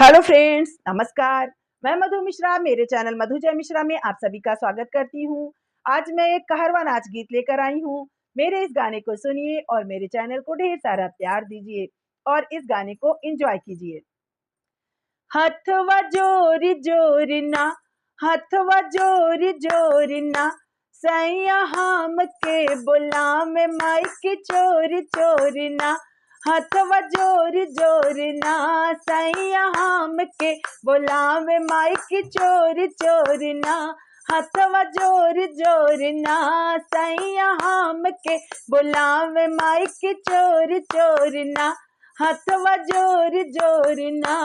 Hello friends, नमस्कार। मैं मधु मिश्रा मेरे चैनल मधु जय मिश्रा में आप सभी का स्वागत करती हूँ। आज मैं एक कहरवा नाच गीत लेकर आई हूँ। मेरे इस गाने को सुनिए और मेरे चैनल को ढेर सारा प्यार दीजिए और इस गाने को एंजॉय कीजिए। हथवा जोरी जोरी ना, हथवा जोरी जोरी ना, सैया हम के बुलाम माई की चोरी चोरी ना। हथवा जोरी जोरी ना, सैया हम के बुलाम माई की चोरी चोरी ना। हथवा जोरी जोरी ना, सैया हम के बुलाम माई की चोरी चोरी ना। हथवा जोरी जोरी ना।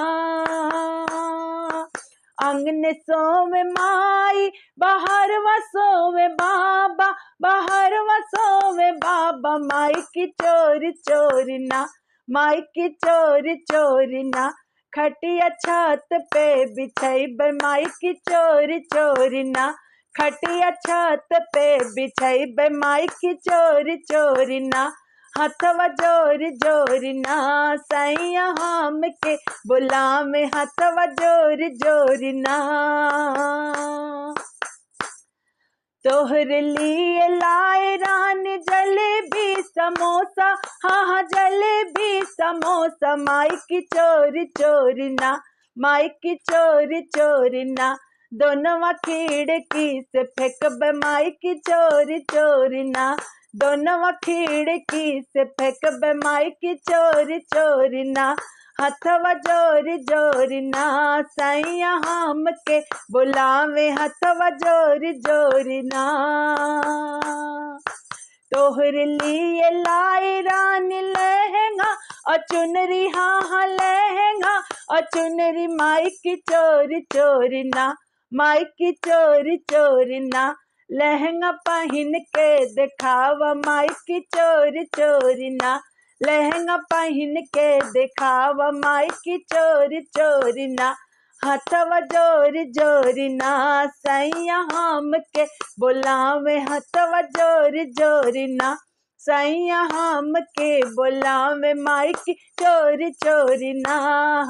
अंगने सोवे माई, बाहर सोवे बाबा, बाहर सोवे बाबा, माई की चोरी चोरी ना, माई की चोरी चोरी ना। खटिया छत पे बिछाई माई की चोरी चोरी ना। खटिया छत पे बिछाई माई की चोरी चोरी ना। हथवा जोरी जोरी ना, सैया हम के बुलामे हथवा जोरी जोरी ना। तोहरे लिए लाए रानी जलेबी समोसा, हाँ हाँ जलेबी समोसा, माई की चोरी चोरी ना, माई की चोरी चोरी ना। दोनों खिड़की से फेंक माई की चोरी चोरी ना। दोनों खिड़की से फेंक माई की चोरी चोरी ना। हथवा जोरी जोरी ना, सैया हम के बुलावे हथवा जोरी जोरी ना। तोहरे लिए लाई रानी लहंगा और चुनरी, हाँ हाँ लहंगा और चुनरी, माई की चोरी चोरी ना, माई की चोरी चोरी ना। लहंगा पहन के दिखावा माई की चोरी चोरी ना। लहंगा पहन के दिखावा माई की चोरी चोरी ना। हथवा जोरी जोरी ना, सैया हम के बुलावे हथवा जोरी जोरी ना। सैया हम के बुलावे माई की चोरी चोरी ना।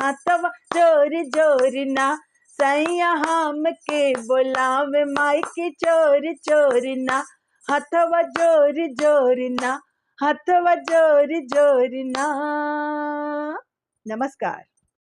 हथवा जोरी जोरी ना, सैया हम के बुलावे माई की चोरी चोरी ना। हथवा जोरी जोरी ना, हथवा जोरी जोरी ना। नमस्कार।